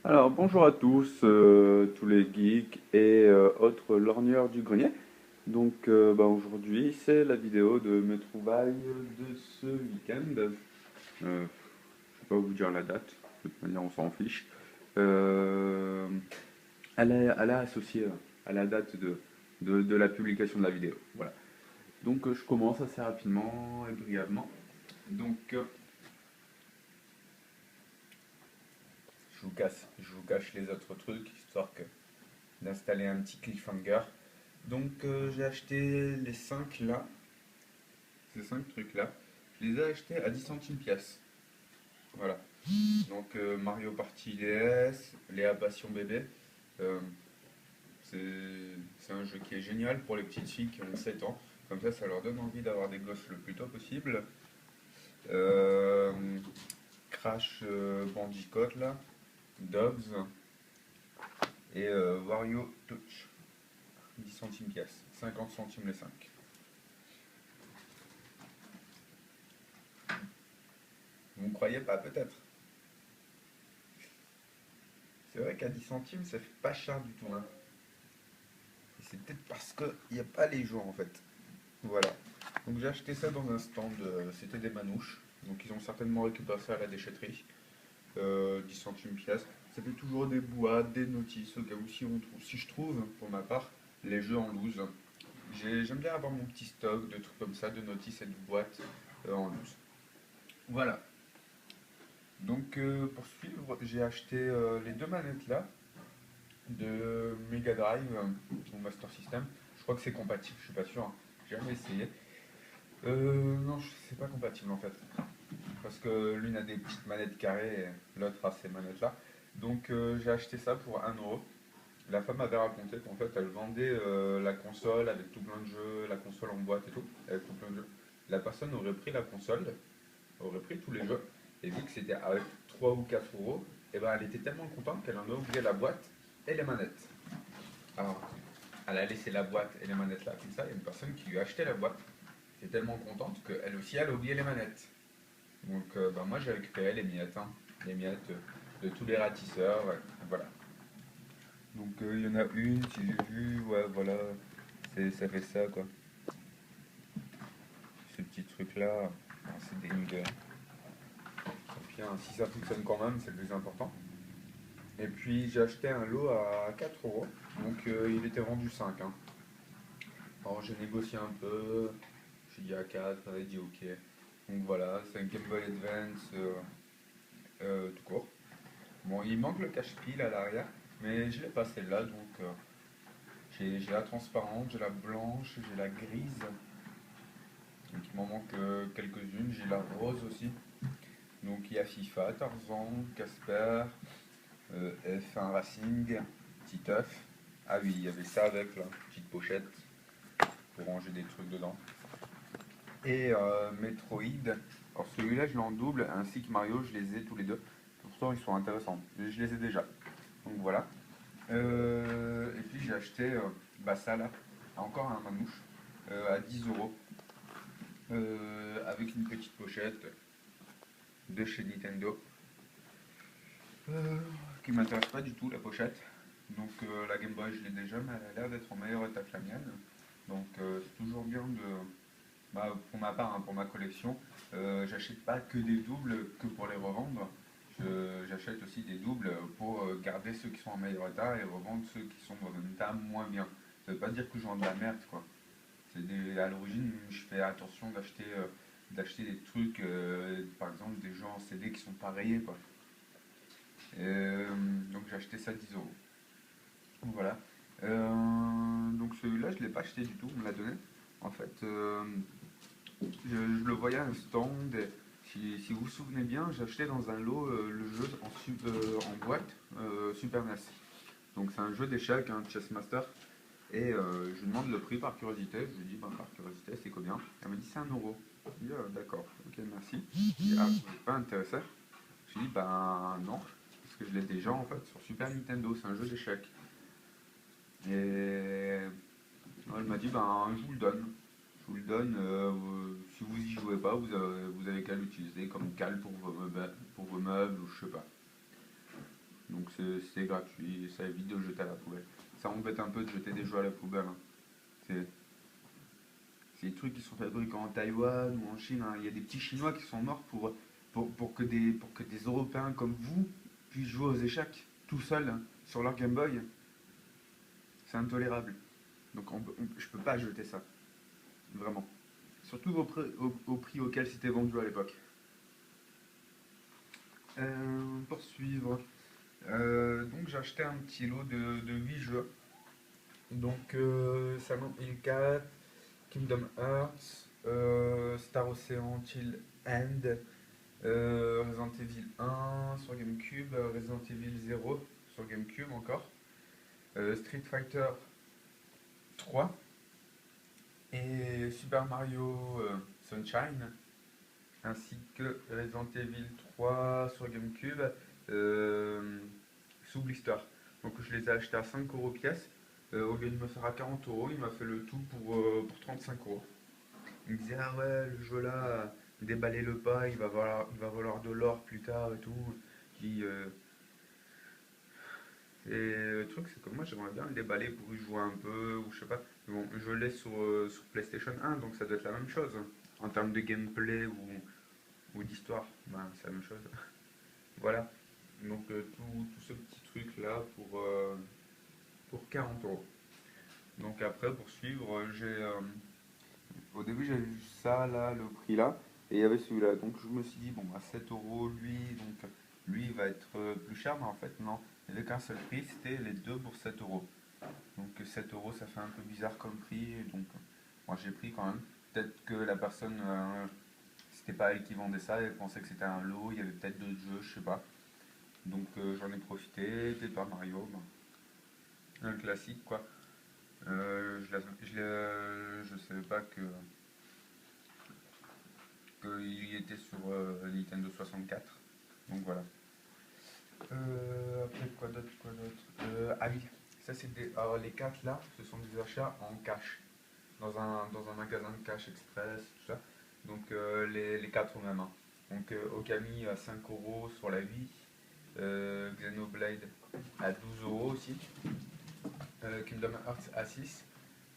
Alors, bonjour à tous, tous les geeks et autres lorgneurs du grenier. Donc, aujourd'hui, c'est la vidéo de mes trouvailles de ce week-end. Je ne vais pas vous dire la date, de toute manière, on s'en fiche. Euh, elle est associée à la date de la publication de la vidéo. Voilà. Donc, je commence assez rapidement et brièvement. Donc, je vous cache les autres trucs, histoire d'installer un petit cliffhanger. Donc j'ai acheté les 5 là, ces 5 trucs là. Je les ai achetés à 10 centimes pièce. Voilà. Donc Mario Party DS, Léa Passion Bébé. euh, c'est un jeu qui est génial pour les petites filles qui ont 7 ans. Comme ça leur donne envie d'avoir des gosses le plus tôt possible. Euh, Crash Bandicoot là, Dogs et Wario Touch. 10 centimes pièce, 50 centimes les 5. Vous ne croyez pas peut-être? C'est vrai qu'à 10 centimes, ça fait pas cher du tout, hein. Et c'est peut-être parce qu'il n'y a pas les jours en fait. Voilà. Donc j'ai acheté ça dans un stand, c'était des manouches. Donc ils ont certainement récupéré ça à la déchetterie. 10 centimes pièce. Ça fait toujours des boîtes, des notices, au cas où si je trouve, pour ma part, les jeux en loose. J'aime bien avoir mon petit stock de trucs comme ça, de notices et de boîtes en loose. Voilà. Donc pour suivre, j'ai acheté les deux manettes là de Mega Drive ou Master System. Je crois que c'est compatible, je suis pas sûr, hein. J'ai jamais essayé. Non, c'est pas compatible en fait. Parce que l'une a des petites manettes carrées et l'autre a ces manettes là. Donc j'ai acheté ça pour 1 euro. La femme avait raconté qu'en fait elle vendait la console avec tout plein de jeux, la console en boîte et tout, avec tout plein de jeux. La personne aurait pris la console, aurait pris tous les jeux, et vu que c'était avec 3 ou 4 euros, et ben elle était tellement contente qu'elle en a oublié la boîte et les manettes. Alors, elle a laissé la boîte et les manettes là, comme ça, il y a une personne qui lui a acheté la boîte. Elle était tellement contente qu'elle aussi, elle a oublié les manettes. Donc, moi, j'ai récupéré les miettes de tous les ratisseurs, ouais, voilà. Donc, il y en a une, si j'ai vu, ouais, voilà, ça fait ça, quoi. Ce petit truc-là, c'est dénudé. Et puis, hein, si ça fonctionne quand même, c'est le plus important. Et puis, j'ai acheté un lot à 4 euros, donc il était vendu 5, hein. Alors, j'ai négocié un peu, j'ai dit à 4, elle a dit ok. Donc voilà, c'est un Game Boy Advance tout court. Bon, il manque le cache-pile à l'arrière, mais je l'ai pas celle-là, donc j'ai la transparente, j'ai la blanche, j'ai la grise. Donc il m'en manque quelques-unes, j'ai la rose aussi. Donc il y a FIFA, Tarzan, Casper, F1 Racing, Titeuf. Ah oui, il y avait ça avec là, petite pochette pour ranger des trucs dedans. Et Metroid. Alors celui-là, je l'ai en double, ainsi que Mario, je les ai tous les deux. Pourtant, ils sont intéressants. Je les ai déjà. Donc voilà. Et puis j'ai acheté ça là, encore un manouche, à 10 euros, avec une petite pochette de chez Nintendo, qui m'intéresse pas du tout la pochette. Donc la Game Boy, je l'ai déjà, mais elle a l'air d'être en meilleur état que la mienne. Donc c'est toujours bien de, pour ma part, hein, pour ma collection, j'achète pas que des doubles que pour les revendre. J'achète aussi des doubles pour garder ceux qui sont en meilleur état et revendre ceux qui sont dans un état moins bien. Ça veut pas dire que je vends de la merde, quoi. À l'origine, je fais attention d'acheter des trucs, par exemple des jeux en CD qui sont pas rayés, quoi. Donc j'ai acheté ça 10 euros. Voilà. Donc celui-là, je l'ai pas acheté du tout, on me l'a donné. En fait, je le voyais à un stand. Si vous vous souvenez bien, j'ai acheté dans un lot le jeu en boîte Super NES. Donc c'est un jeu d'échecs, un chess master. Et je lui demande le prix par curiosité. Je lui dis, par curiosité, c'est combien? Elle me dit, c'est 1 euro. Je dis, ah, d'accord, ok, merci. Je dis, ah, vous n'êtes pas intéressé? Je lui dis, ben non, parce que je l'ai déjà en fait sur Super Nintendo, c'est un jeu d'échecs. Et elle m'a dit, ben je vous le donne. Je vous le donne, si vous y jouez pas, vous avez qu'à l'utiliser comme cale pour vos meubles ou je sais pas. Donc c'est gratuit, ça évite de le jeter à la poubelle. Ça embête un peu de jeter des jeux à la poubelle, hein. C'est c'est des trucs qui sont fabriqués en Taïwan ou en Chine, hein. Il y a des petits Chinois qui sont morts pour que des Européens comme vous puissent jouer aux échecs tout seuls, hein, sur leur Game Boy. C'est intolérable. Donc je peux pas jeter ça, vraiment. Surtout au prix auquel c'était vendu à l'époque. Poursuivre. Donc j'ai acheté un petit lot de 8 jeux. Donc Silent Hill 4, Kingdom Hearts, Star Ocean Chill End, Resident Evil 1 sur GameCube, Resident Evil 0 sur GameCube encore, Street Fighter 3 et Super Mario Sunshine, ainsi que Resident Evil 3 sur GameCube sous blister. Donc je les ai achetés à 5 euros pièce. Au lieu de me faire à 40 euros, il m'a fait le tout pour 35 euros. Il me disait, ah ouais, le jeu là, déballez-le pas, il va valoir de l'or plus tard et tout. Et le truc, c'est que moi j'aimerais bien le déballer pour y jouer un peu, ou je sais pas. Bon, je l'ai sur PlayStation 1, donc ça doit être la même chose. En termes de gameplay ou d'histoire, ben, c'est la même chose. Voilà. Donc tout ce petit truc là pour 40 euros. Donc après, pour suivre, au début j'avais vu ça là, le prix là, et il y avait celui-là. Donc je me suis dit, bon, à 7 euros, lui il va être plus cher, mais en fait non. Il n'y avait qu'un seul prix, c'était les deux pour 7 euros. Donc 7 euros, ça fait un peu bizarre comme prix, donc moi j'ai pris quand même. Peut-être que la personne, c'était pas elle qui vendait ça, elle pensait que c'était un lot, il y avait peut-être d'autres jeux, je sais pas. Donc j'en ai profité, Paper Mario, ben, un classique quoi. Je savais pas qu'il était sur Nintendo 64. Donc voilà. Après quoi d'autre ah oui, ça c'est alors les 4 là, ce sont des achats en cash. Dans un magasin de cash express, tout ça. Donc les 4 au même. Hein. Donc Okami à 5 euros sur la Wii. Xenoblade à 12 euros aussi. Kingdom Hearts à 6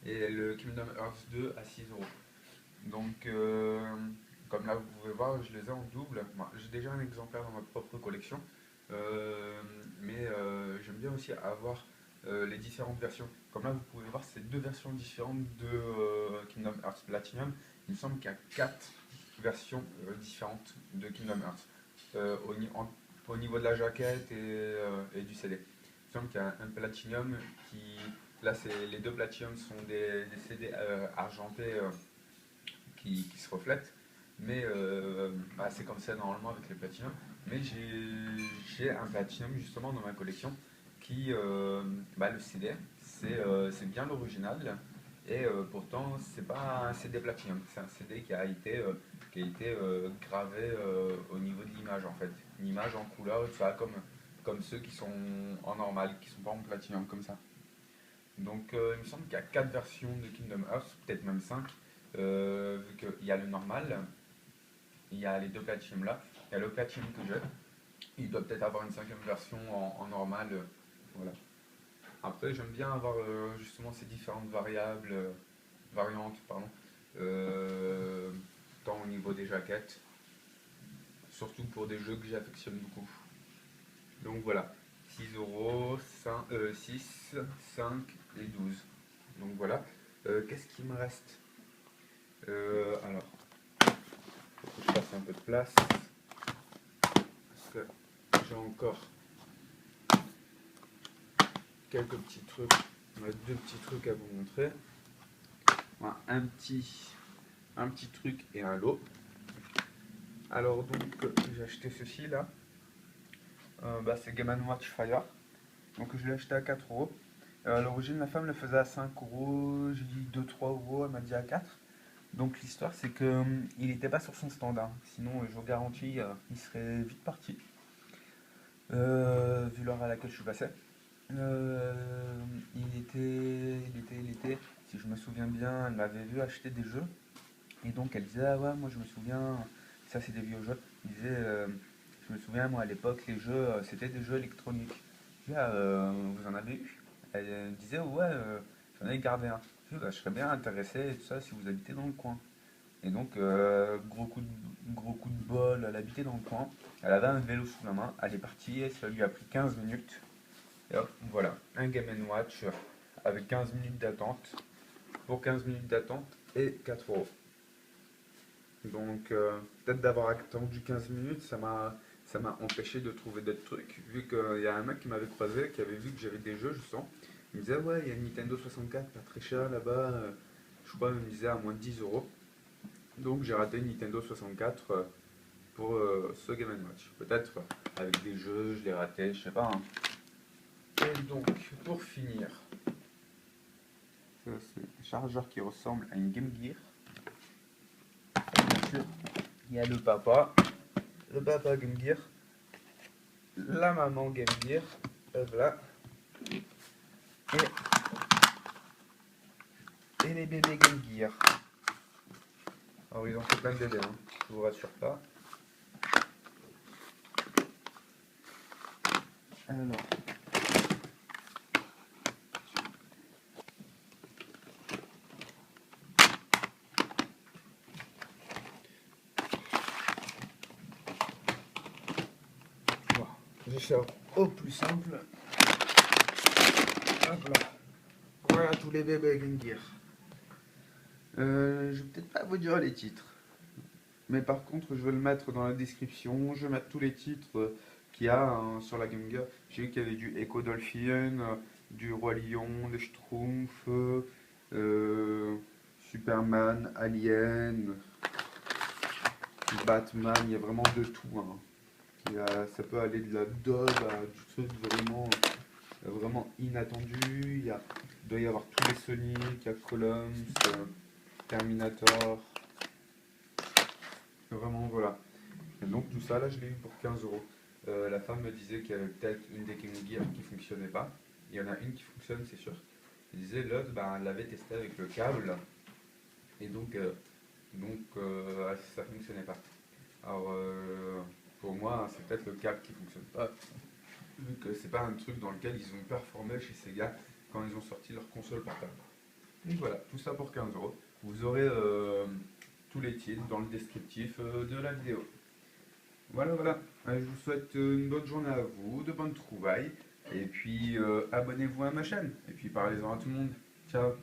et le Kingdom Hearts 2 à 6 euros. Donc, comme là vous pouvez voir, je les ai en double. Moi, j'ai déjà un exemplaire dans ma propre collection, mais j'aime bien aussi avoir les différentes versions. Comme là vous pouvez voir, c'est deux versions différentes de Kingdom Hearts Platinum. Il me semble qu'il y a quatre versions différentes de Kingdom Hearts au niveau de la jaquette et du CD. Il me semble qu'il y a un Platinum qui. Là, les deux Platinum sont des CD argentés qui se reflètent, mais bah, c'est comme ça normalement avec les Platinum. Mais j'ai un Platinum justement dans ma collection qui, bah, le CD, c'est bien l'original, et pourtant c'est pas un CD Platinum, c'est un CD qui a été gravé au niveau de l'image en fait, une image en couleur, tout ça, comme ceux qui sont en normal, qui sont pas en Platinum comme ça. Donc il me semble qu'il y a 4 versions de Kingdom Hearts, peut-être même 5, vu qu'il y a le normal, il y a les deux Platinum là, il y a le Platinum que j'ai, il doit peut-être avoir une cinquième version en normal, voilà. Après j'aime bien avoir justement ces différentes variantes, pardon, euh, tant au niveau des jaquettes, surtout pour des jeux que j'affectionne beaucoup. Donc voilà, 6 euros, 6, 5 et 12. Donc voilà. Qu'est-ce qu'il me reste Alors, faut que je fasse un peu de place. Parce que j'ai encore quelques petits trucs. On a deux petits trucs à vous montrer. Voilà, un petit truc et un lot. Alors donc, j'ai acheté ceci là. Bah, c'est Game Watch Fire. Donc je l'ai acheté à 4 euros. À l'origine, la femme le faisait à 5 euros. J'ai dit 2-3 euros, elle m'a dit à 4. Donc l'histoire, c'est que il n'était pas sur son standard. Sinon, je vous garantis, il serait vite parti. Vu l'heure à laquelle je suis passé. Il était, si je me souviens bien, elle m'avait vu acheter des jeux. Et donc elle disait, ah ouais, moi je me souviens, ça c'est des vieux jeux. Il disait, je me souviens, moi à l'époque, les jeux, c'était des jeux électroniques. Là, vous en avez eu? Elle disait, ouais, j'en ai gardé un. Je dis, bah, je serais bien intéressé et tout ça si vous habitez dans le coin. Et donc, gros coup de bol, elle habitait dans le coin. Elle avait un vélo sous la main. Elle est partie et ça lui a pris 15 minutes. Et hop, voilà, un Game Watch avec 15 minutes d'attente. Pour 15 minutes d'attente et 4 euros. Donc, peut-être d'avoir attendu 15 minutes, ça m'a empêché de trouver d'autres trucs. Vu qu'il y a un mec qui m'avait croisé, qui avait vu que j'avais des jeux, justement. Il me disait, ouais, il y a une Nintendo 64 pas très cher là-bas. Je crois qu'il me disait à moins de 10 euros. Donc, j'ai raté une Nintendo 64 pour ce Game Watch. Peut-être avec des jeux, je l'ai raté, je sais pas, hein. Et donc, pour finir, ça c'est un chargeur qui ressemble à une Game Gear. Bien sûr, il y a le papa Game Gear, la maman Game Gear, voilà, et les bébés Game Gear. Alors ils ont fait plein de bébés, hein, je vous rassure pas. Alors, bon, je vais faire au plus simple. Hop là. Voilà tous les bébés Game Gear. Je vais peut-être pas vous dire les titres. Mais par contre, je vais le mettre dans la description. Je vais mettre tous les titres qu'il y a hein, sur la Game Gear. J'ai vu qu'il y avait du Echo Dolphin, du Roi Lion, des Schtroumpfs, Superman, Alien, Batman. Il y a vraiment de tout, hein. Ça peut aller de la dub à du truc vraiment inattendu. Il doit y avoir tous les Sonic, il y a Columns, Terminator. Vraiment, voilà. Et donc tout ça, là, je l'ai eu pour 15 euros. La femme me disait qu'il y avait peut-être une des Game Gear qui fonctionnait pas. Il y en a une qui fonctionne, c'est sûr. Elle disait l'autre, ben, elle l'avait testé avec le câble. Et donc ça fonctionnait pas. Alors, pour moi, c'est peut-être le câble qui fonctionne pas. Vu que c'est pas un truc dans lequel ils ont performé chez Sega quand ils ont sorti leur console portable. Donc voilà, tout ça pour 15 euros. Vous aurez tous les titres dans le descriptif de la vidéo. Voilà, voilà. Je vous souhaite une bonne journée à vous, de bonnes trouvailles. Et puis abonnez-vous à ma chaîne. Et puis parlez-en à tout le monde. Ciao.